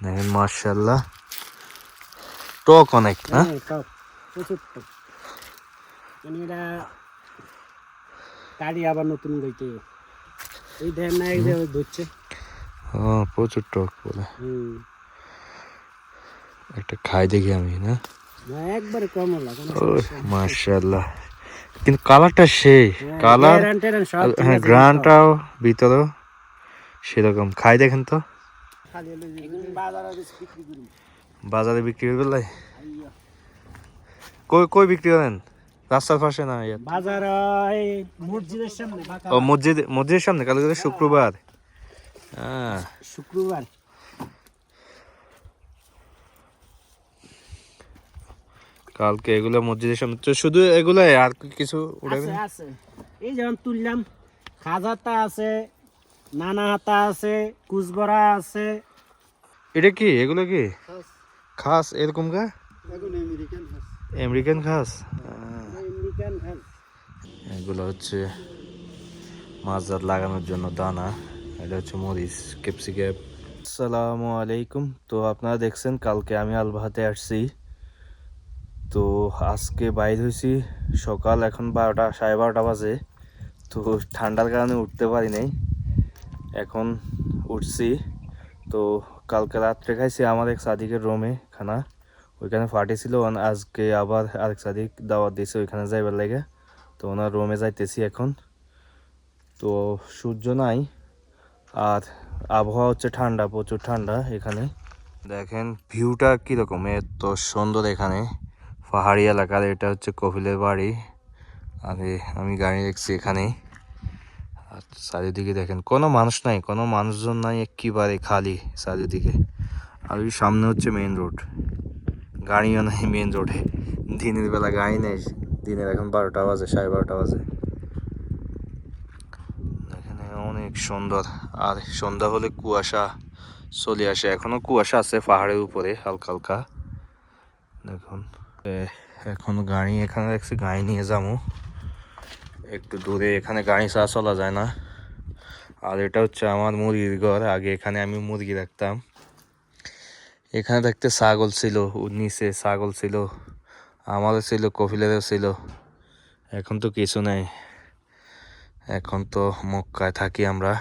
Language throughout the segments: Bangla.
দেখেন মাশাআল্লাহ, টক অনেক না? টক, প্রচুর টক। মানে এটা কাটি আবার নতুন লইতে এই দেন না, এই যে ধরছে। প্রচুর টক বলে। হুম, একটা খাই দেখি আমি না। একবারে কমলা, কোনো ও সমস্যা নেই। মাশাআল্লাহ, কিন্তু কালারটা সেই কালার। গ্যারান্টি ট্যারান্টি সব ঠিক হ্যাঁ, আছে, গ্রানটাও ভিতরেও সেরকম। খাই দেখেন তো। এগুলো বাজারে বেশি বিক্রি করি। বাজারে বিক্রি করলে কই কই বিক্রি করেন? রাস্তার পাশে না? বাজার এই মসজিদের সামনে। ও মসজিদের সামনে। কালকে শুক্রবার। শুক্রবার কালকে এগুলো মসজিদের সামনে তো, শুধু এগুলাই আর কিছু উঠাবেন? আছে আছে, এই যেমন তুললাম, খাজাতা আছে, নানা হাতা আছে, কুচবরা আছে। এটা কি? এগুলো কি খাস এরকম গা? আমেরিকান খাস। আমেরিকান খাস। এগুলো হচ্ছে মাছজাত লাগানোর জন্য দানা। এটা হচ্ছে মরিচ, ক্যাপসিকাম। আসসালামু আলাইকুম। তো আপনারা দেখছেন কালকে আমি আলবাহাতে আসছি। তো আজকে বাইর হয়েছি সকাল, এখন 12টা, 12:30 বাজে। তো ঠান্ডার কারণে উঠতে পারি নাই, এখন উঠছি। তো কালকে রাত্রে খাইছি আমার এক সাদিকের রুমে খানা, ওইখানে পার্টি ছিল। আজকে আবার আরেক সাদিক দাওয়াত দিয়েছে ওইখানে যাইবার লাগে। তো ওনার রুমে যাইতেছি এখন। তো সূর্য নাই, আর আবহাওয়া হচ্ছে ঠান্ডা, প্রচুর ঠান্ডা এখানে। দেখেন ভিউটা কীরকম, এত সুন্দর এখানে পাহাড়ি এলাকার। এটা হচ্ছে কপিলের বাড়ি। আরে আমি গাড়ি দেখছি এখানে। আর চারিদিকে দেখেন কোনো মানুষ নাই, কোনো মানুষজন নাই, একেবারে খালি চারিদিকে। আর ওই সামনে হচ্ছে মেইন রোড, গাড়িও নাই মেইন রোডে। দিনের বেলা গাড়ি নেই, দিনের এখন 12টা বাজে, 12:30 বাজে। এখানে অনেক সুন্দর। আর সন্ধ্যা হলে কুয়াশা চলে আসে, এখনো কুয়াশা আছে পাহাড়ের উপরে হালকা হালকা। দেখুন এখন গাড়ি এখানে দেখছি, গাড়ি নিয়ে যাবো একটু দূরে। এখানে গাড়ি ছাড়া চলা যায় না। আর এটা হচ্ছে আমার মুরগির ঘর। আগে এখানে আমি মুরগি রাখতাম। এখানে দেখতে ছাগল ছিল, নিচে ছাগল ছিল, আমারও ছিল, কপিলেরও ছিল। এখন তো কিছু নেই, এখন তো মক্কায় থাকি আমরা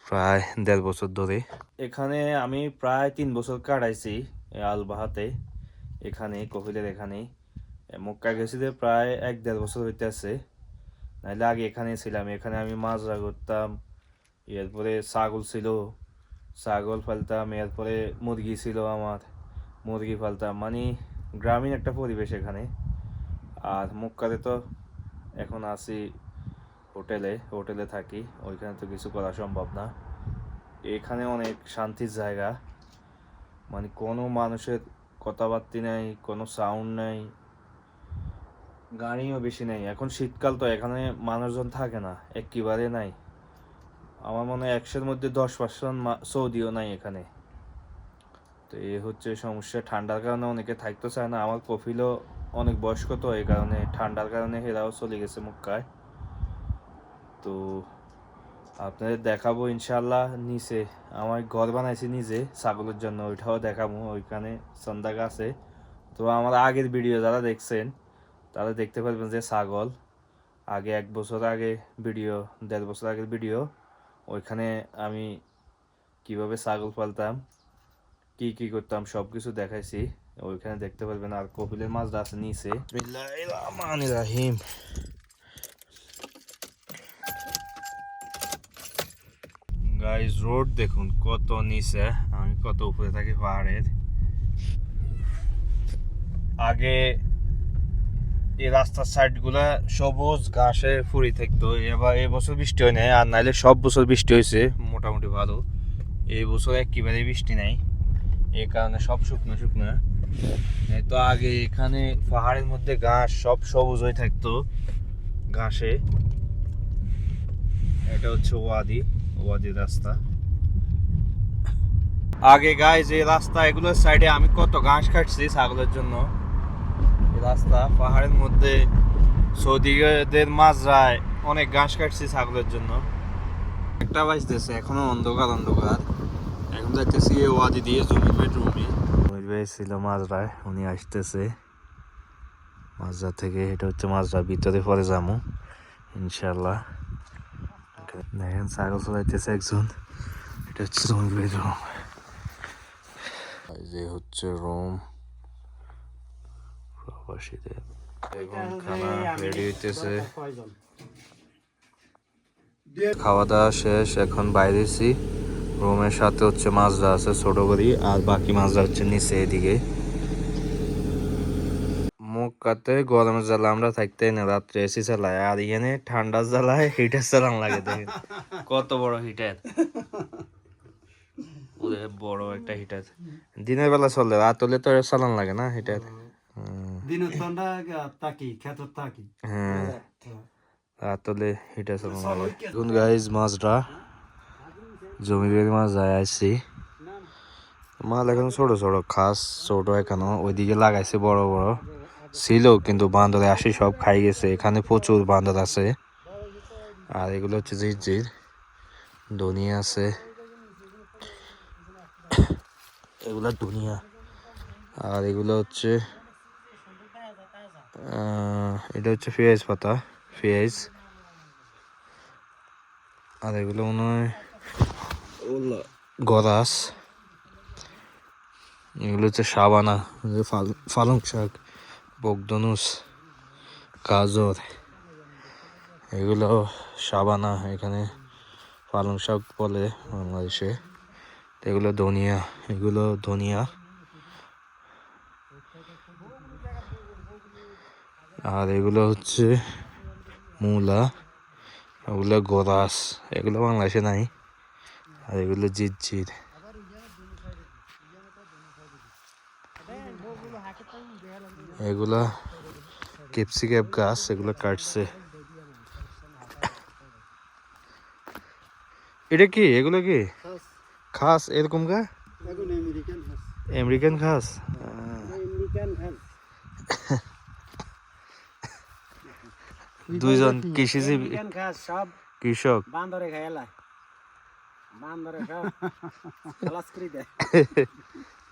প্রায় 1.5 বছর ধরে। এখানে আমি প্রায় 3 বছর কাটাইছি আলবাহাতে, এখানে কপিলের এখানেই। মক্কা গেছি যে প্রায় 1-1.5 বছর হইতেছে, নাহলে আগে এখানে ছিলাম। এখানে আমি মাজরা করতাম, এরপরে ছাগল ছিল, ছাগল ফালতাম, এরপরে মুরগি ছিল আমার, মুরগি ফালতাম। মানে গ্রামীণ একটা পরিবেশ এখানে। আর মক্কাতে তো এখন আছি হোটেলে থাকি, ওইখানে তো কিছু করা সম্ভব না। এখানে অনেক শান্তির জায়গা, মানে কোনো মানুষের কথাবার্তা নাই, কোনো সাউন্ড নাই, গাড়িও বেশি নেই। এখন শীতকাল তো এখানে মানুষজন থাকে না, একেবারে নাই। আমার মনে হয় 100-র মধ্যে 10% সৌদিও নাই এখানে। তো এই হচ্ছে সমস্যা। ঠান্ডার কারণে অনেকে থাকতে চায় না। আমার কপিলও অনেক বয়স্ক, তো এই কারণে ঠান্ডার কারণে হেরাও চলে গেছে মক্কায়। তো আপনাদের দেখাবো ইনশাল্লাহ। নিচে আমার ঘর বানাইছি নিজে ছাগলের জন্য, ওইটাও দেখাবো। ওইখানে সন্ধ্যা গাছে। তো আমার আগের ভিডিও যারা দেখছেন তারা দেখতে পারবেন যে ছাগল আগে 1 বছর আগে ভিডিও, 1.5 বছর আগের ভিডিও, ওইখানে আমি কিভাবে ছাগল পালতাম, কি কি করতাম সব কিছু দেখাইছি, ওইখানে দেখতে পারবেন। আর কপিলের মাছটা আছে নিচে। বিসমিল্লাহির রহমানির রহিম। গাইস রোড দেখুন কত নিচে, আমি কত উপরে থাকি পাহাড়ের। আগে এই রাস্তার সাইড গুলা সবুজ ঘাসে ফুরি থাকতো। এবার এবছর বৃষ্টি হয় নাই, আর নাইলে সব বছর বৃষ্টি হয়েছে মোটামুটি ভালো। এই বছর একেবারে বৃষ্টি নাই, এই কারণে সব শুকনো শুকনো। তো আগে এখানে পাহাড়ের মধ্যে ঘাস সব সবুজ হয়ে থাকতো ঘাসে। এটা হচ্ছে ওয়াদির রাস্তা। আগে গাইস এই রাস্তা, এগুলোর সাইডে আমি কত ঘাস কাটছি ছাগলের জন্য। এই রাস্তা পাহাড়ের মধ্যে সৌদিদের মাজরায় অনেক ঘাস কাটছি ছাগলের জন্য। একটা বাজতেছে, এখনো অন্ধকার অন্ধকার। এখন যাইতেছি ওয়াদি দিয়ে জমির বেডরুমে। জমির ভাই ছিল মাজরায়, উনি আসতেছে মাজরা থেকে। এটা হচ্ছে মাজরা ভিতরে, পরে যাবো ইনশাল্লাহ। দেখেন সাইকেল চালাইতেছে একজন, এটা হচ্ছে জমির বেডরুম। এই যে হচ্ছে রুম প্রবাসীদের। এখন খানা রেডি হইতেছে, খাওয়া দাওয়া শেষ, এখন বাইরেছি। রুমের সাথে হচ্ছে মাজরা আছে ছোট করি, আর বাকি মাজরা হচ্ছে নিচে এদিকে। মুখ কাতে গরমের জ্বালা আমরা থাকতে না, রাত্রে এসি চালায়, আর এখানে ঠান্ডার জ্বালায় হিটার চালান লাগে। দেখেন কত বড় হিটার, বড় একটা হিটার। দিনের বেলা চলে, রাত হলে তো চালান লাগে না হিটার। হ্যাঁ, রাত হলে হিটার চালান লাগে। এখন গাইজ মাজরা জমির মাছ যায় আসছি। মাল এখন ছোট ছোট, খাস ছোট এখনো, ওইদিকে লাগাইছে বড় বড় ছিল, কিন্তু বান্দরে আসি সব খাই গেছে। এখানে প্রচুর বান্দর আছে। আর এগুলো হচ্ছে ঝিরঝির, ধনিয়া আছে, এগুলো ধনিয়া। আর এগুলো হচ্ছে এটা হচ্ছে পেঁয়াজ পাতা, পেঁয়াজ। আর এগুলো মনে হয় গরাস। এগুলো হচ্ছে সাবানা, পালং শাক, বকদনুস, গাজর, এগুলো সাবানা, এখানে পালং শাক বলে বাংলাদেশে। এগুলো ধনিয়া, এগুলো ধনিয়া। আর এগুলো হচ্ছে মূলা, এগুলো গরাস, এগুলো বাংলাদেশে নাই। আর এগুলো জিরজির। এগুলা ক্যাপসিকাম গাছ, এগুলো কাটছে। এটা কি, এগুলো কি খাস এরকম গা? আমেরিকান ঘাস। দুইজন কৃষিজীবী, কৃষক। বান্দরে খাইলা, বান্দরে খালাস করে দেয়।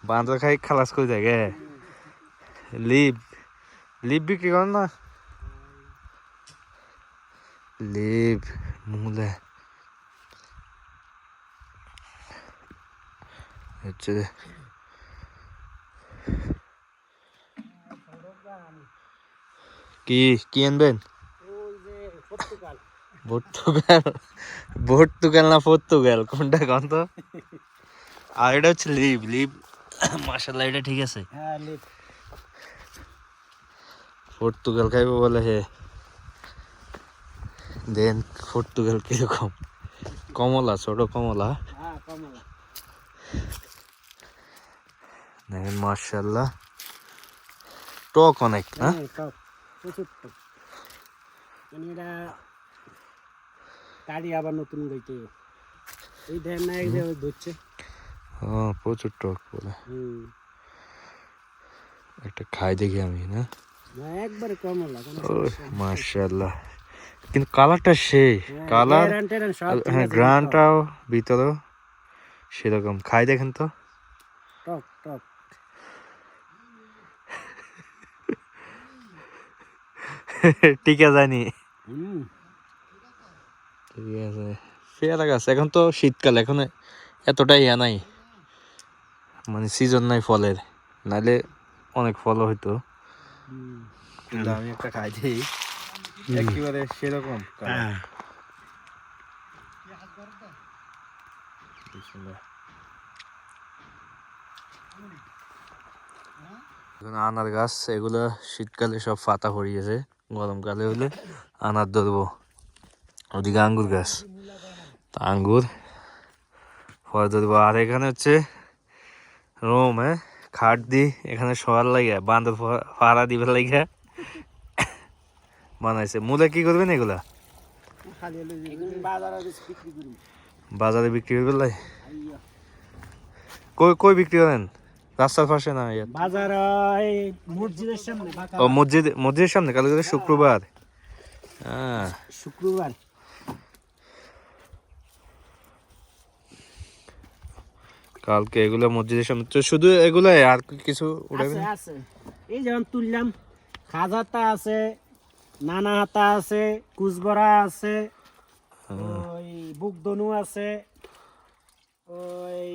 বান্দর খাই খালাস করে দেয় গে। লিভ, লিভ বিক্রি করেন না? লিভ, মূলা হচ্ছে। কি কি আনবেন? পর্তুগাল, পর্তুগাল না পর্তুগাল, কোনটা কোন তো? আর এটা হচ্ছে লিভ, লিভ মাশাআল্লাহ, এটা ঠিক আছে। হ্যাঁ লিভ। পর্তুগাল খাইবো বলে হে। দেন পর্তুগাল কিরকম? কমলা, ছোট কমলা। হ্যাঁ কমলা। দেখেন মাশাআল্লাহ, টক অনেক না? টক, প্রচুর টক। মানে এটা কাটি আবার নতুন গইতে এই দেন না, এই যে ধুচ্ছে। হ্যাঁ প্রচুর টক বলে। একটা খাই দেখি আমি, না একবারে কমলা। মাশাআল্লাহ, কিন্তু কালারটা সেই কালার। হ্যাঁ গ্রানটাও ভিতরেও সেরকম। খাই দেখেন তো। টক টক। টিকা জানি। ঠিক আছে, পেয়ারা গাছ এখন তো শীতকাল, এখন এতটাই ইয়া নাই, মানে সিজন নাই ফলের, নাহলে অনেক ফল হইতো। কিন্তু আমি একটা খাই দিই, একেবারে সেরকম। আনার গাছ, এগুলো শীতকালে সব পাতা পড়িয়েছে, গরমকালে হলে আনার ধরবো। ওদিকে আঙ্গুর গাছ, আঙ্গুর ফল ধরবো। আর এখানে হচ্ছে রুম, খাট দি এখানে শোয়ার লাগে, বান্দর পাহারা দিবার লাগে বানাইছে। মূলে কি করবেন এগুলা? বাজারে বিক্রি করবে। কই কই বিক্রি করেন? রাস্তার পাশে না? বাজার মসজিদের সামনে। ও মসজিদের সামনে, কালকে শুক্রবার। হ্যাঁ শুক্রবার। কালকে এগুলো মসজিদের সামনে তো শুধু এগুলাই আর কিছু উড়াবে আছে না? আছে এই যেমন তুললাম খাজাতা আছে, নানা হাতা আছে, কুচবরা আছে, ওই বুকদনু আছে, ওই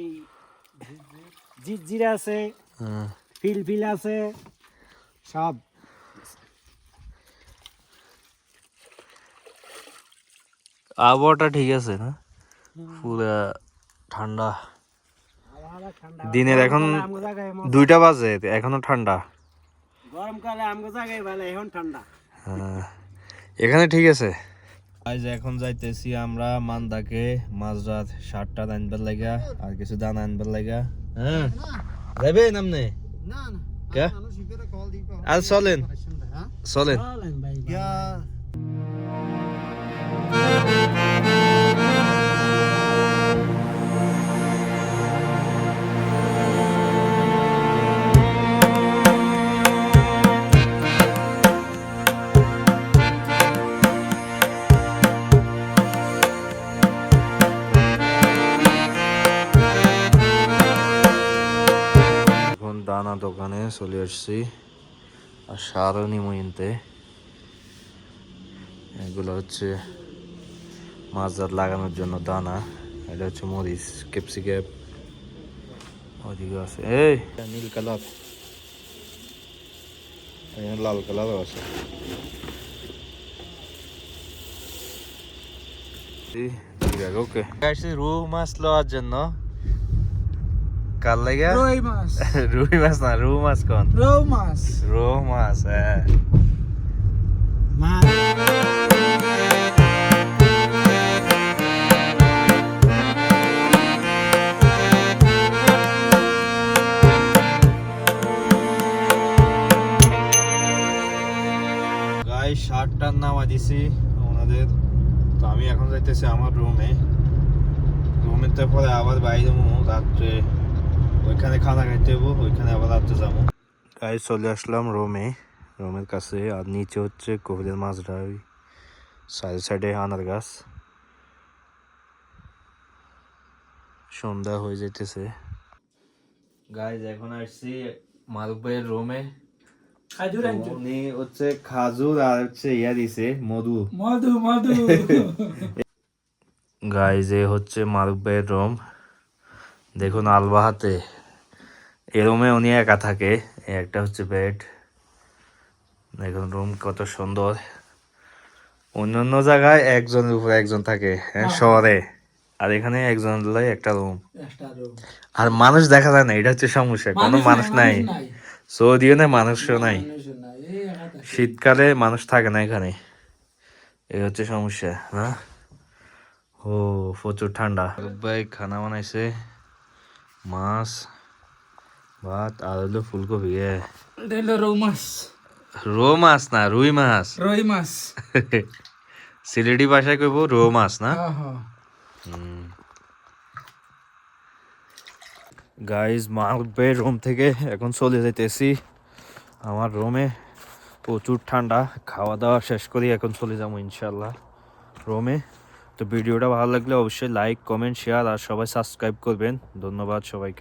জিজিরা আছে, হ্যাঁ। ফিলফিল আছে, সব আবহাওয়াটা ঠিক আছে না, পুরা ঠান্ডা। আবহাওয়া ঠান্ডা। দিনের এখন গরমকালে আমগো জায়গায় 2টা বাজে এখনো ঠান্ডা। গরমকালে আমগো জায়গায় ভালো, এখন ঠান্ডা। হ্যাঁ, এখানে ঠিক আছে। আজ এখন যাইতেছি আমরা মান্দাকে মাঝরাত 7টা আনবার লাগা আর কিছু দানা আনবার লাগা। হ্যাঁ যাবে নামনে না না কে আর চলেন চলেন। চলেন ভাই এখন দানা দোকানে চলে আসছি আর সারও নিমো কিনতে। এগুলো হচ্ছে মাছজাত লাগানোর জন্য দানা। এটা হচ্ছে মরিচ, ক্যাপসিকাম, ওদিকে আছে এই নীল কালার, এখানে লাল কালারও আছে। ওকে রুই মাছ লওয়ার জন্য কার লাগা রুই মাছ, রুই মাছ না রুই মাছ কোন রৌ মাছ, রুই মাছ। হ্যাঁ মাছ গাই 7টার নামা দিছি ওনাদের। তো আমি এখন যাইতেছি আমার রুমেতে পরে আবার বাইরে যাবো রাত্রে, ওইখানে খানা খাইতে হবো, ওইখানে আবার রাত্রে যাবো। গাই চলে আসলাম রুমের কাছে। আর নিচে হচ্ছে কোভিলের মাছটা, ওই সাইডে সাইডে আনার গাছ। সন্ধ্যা হয়ে যাইতেছে। গাইজ এখন আসছি মারুফ ভাইয়ের রুমে। খাজুর আনছো, উনি হচ্ছে খাজুর আর হচ্ছে ইয়া দিছে মধু। মধু মধু গাইজ এ হচ্ছে মারুফ ভাইয়ের রুম। দেখুন আলবাহাতে এ রুমে উনি একা থাকে। একটা হচ্ছে বেড। দেখুন রুম কত সুন্দর। অন্যান্য জায়গায় একজনের উপর একজন থাকে, হ্যাঁ শহরে, আর এখানে একজনের লাই একটা রুম। আর মানুষ দেখা যায় না, এটা হচ্ছে সমস্যা। কোনো মানুষ নাই, সৌদিও নাই, মানুষও নাই। শীতকালে মানুষ থাকে না এখানে, এই হচ্ছে সমস্যা না। ও প্রচুর ঠান্ডা। ভাই খানা বানাইছে, মাছ ভাত আর হলো ফুলকপি। রৌ মাছ, রো মাছ না রুই মাছ। রুই মাছ, সিলেটি ভাষায় কইব রো মাছ না। গাইজ মারুফের রুম থেকে এখন চলে যাইতেছি আমার রুমে। প্রচুর ঠান্ডা, খাওয়া দাওয়া শেষ করি এখন চলে যাবো ইনশাল্লাহ রুমে। তো ভিডিওটা ভালো লাগলে অবশ্যই লাইক কমেন্ট শেয়ার আর সবাই সাবস্ক্রাইব করবেন। ধন্যবাদ সবাইকে।